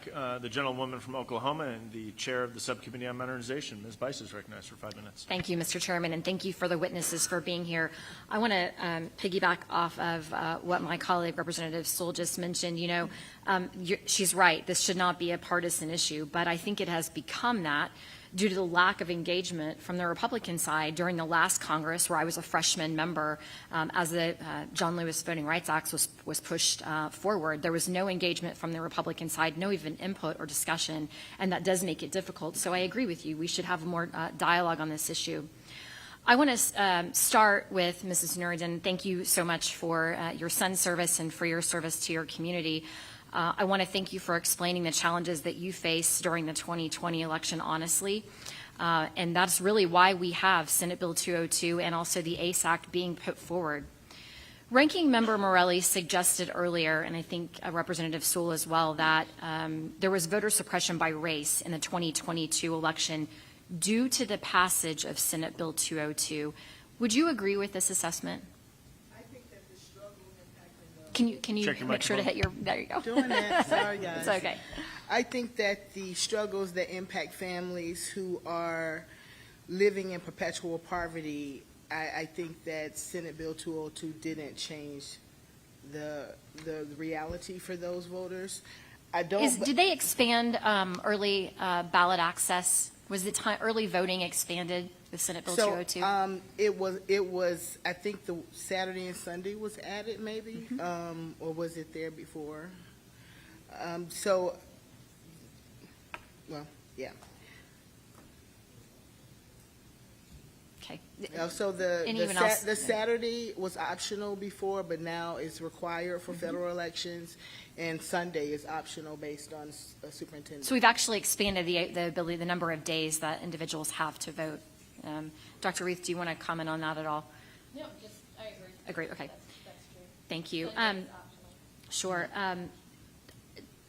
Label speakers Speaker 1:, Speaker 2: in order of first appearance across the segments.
Speaker 1: The gentlewoman from Oklahoma and the chair of the Subcommittee on Modernization, Ms. Bice, is recognized for 5 minutes.
Speaker 2: Thank you, Mr. Chairman, and thank you for the witnesses for being here. I want to piggyback off of what my colleague, Representative Sewell, just mentioned. She's right. This should not be a partisan issue, but I think it has become that due to the lack of engagement from the Republican side during the last Congress, where I was a freshman member, as the John Lewis Voting Rights Act was pushed forward. There was no engagement from the Republican side, no even input or discussion, and that does make it difficult. So I agree with you. We should have more dialogue on this issue. I want to start with Mrs. Nuruddin. Thank you so much for your son's service and for your service to your community. I want to thank you for explaining the challenges that you face during the 2020 election honestly. And that's really why we have Senate Bill 202 and also the ACE Act being put forward. Ranking Member Morelli suggested earlier, and I think Representative Sewell as well, that there was voter suppression by race in the 2022 election due to the passage of Senate Bill 202. Would you agree with this assessment? Can you make sure to hit your, there you go.
Speaker 3: Doing that, sorry guys.
Speaker 2: It's okay.
Speaker 3: I think that the struggles that impact families who are living in perpetual poverty, I think that Senate Bill 202 didn't change the reality for those voters.
Speaker 2: Did they expand early ballot access? Was the early voting expanded with Senate Bill 202?
Speaker 3: It was, I think the Saturday and Sunday was added maybe, or was it there before? Well, yeah.
Speaker 2: Okay.
Speaker 3: So the Saturday was optional before, but now it's required for federal elections, and Sunday is optional based on superintendent.
Speaker 2: So we've actually expanded the number of days that individuals have to vote. Dr. Reith, do you want to comment on that at all?
Speaker 4: No, just I agree.
Speaker 2: Agree. Okay.
Speaker 4: That's true.
Speaker 2: Thank you.
Speaker 4: Sunday is optional.
Speaker 2: Sure.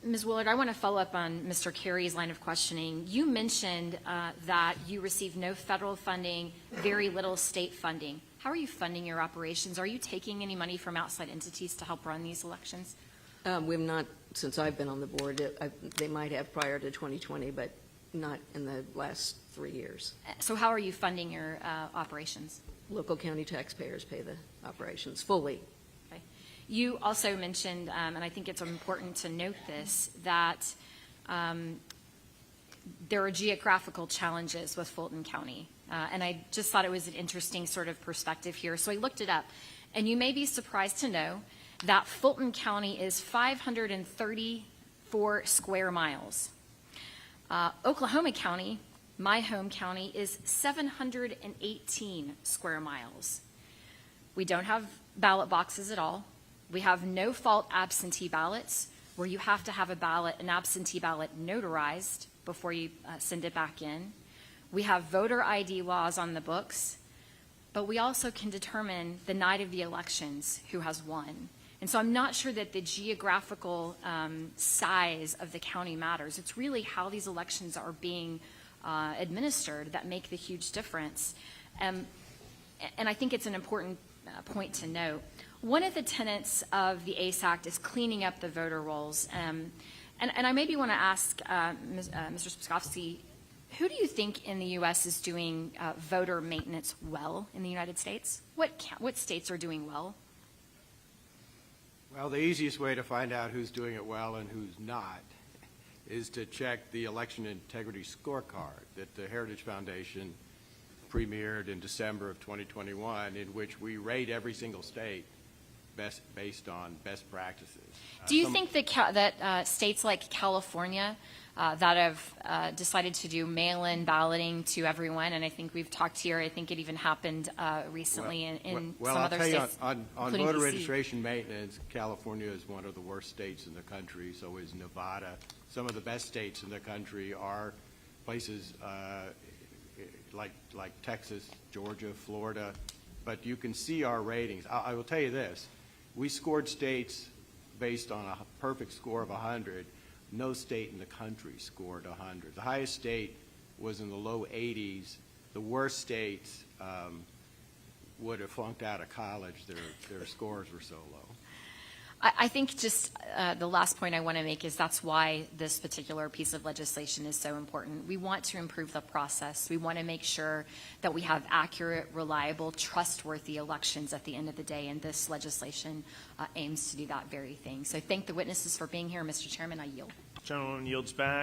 Speaker 2: Ms. Willard, I want to follow up on Mr. Carey's line of questioning. You mentioned that you receive no federal funding, very little state funding. How are you funding your operations? Are you taking any money from outside entities to help run these elections?
Speaker 5: We've not, since I've been on the board. They might have prior to 2020, but not in the last 3 years.
Speaker 2: So how are you funding your operations?
Speaker 5: Local county taxpayers pay the operations fully.
Speaker 2: Okay. You also mentioned, and I think it's important to note this, that there are geographical challenges with Fulton County. And I just thought it was an interesting sort of perspective here. So I looked it up. And you may be surprised to know that Fulton County is 534 square miles. Oklahoma County, my home county, is 718 square miles. We don't have ballot boxes at all. We have no fault absentee ballots, where you have to have an absentee ballot notarized before you send it back in. We have voter ID laws on the books, but we also can determine the night of the elections who has won. And so I'm not sure that the geographical size of the county matters. It's really how these elections are being administered that make the huge difference. And I think it's an important point to note. One of the tenets of the ACE Act is cleaning up the voter rolls. And I maybe want to ask Mr. Spiskowski, who do you think in the U.S. is doing voter maintenance well in the United States? What states are doing well?
Speaker 6: Well, the easiest way to find out who's doing it well and who's not is to check the election integrity scorecard that the Heritage Foundation premiered in December of 2021, in which we rate every single state based on best practices.
Speaker 2: Do you think that states like California that have decided to do mail-in balloting to everyone, and I think we've talked here, I think it even happened recently in some other states.
Speaker 6: On
Speaker 2: including
Speaker 6: voter
Speaker 2: DC.
Speaker 6: registration maintenance, California is one of the worst states in the country, so is Nevada. Some of the best states in the country are places like Texas, Georgia, Florida, but you can see our ratings. I will tell you this. We scored states based on a perfect score of 100. No state in the country scored 100. The highest state was in the low 80s. The worst states would have flunked out of college. Their scores were so low.
Speaker 2: I think just the last point I want to make is that's why this particular piece of legislation is so important. We want to improve the process. We want to make sure that we have accurate, reliable, trustworthy elections at the end of the day, and this legislation aims to do that very thing. So thank the witnesses for being here. Mr. Chairman, I yield.
Speaker 1: Gentleman yields back.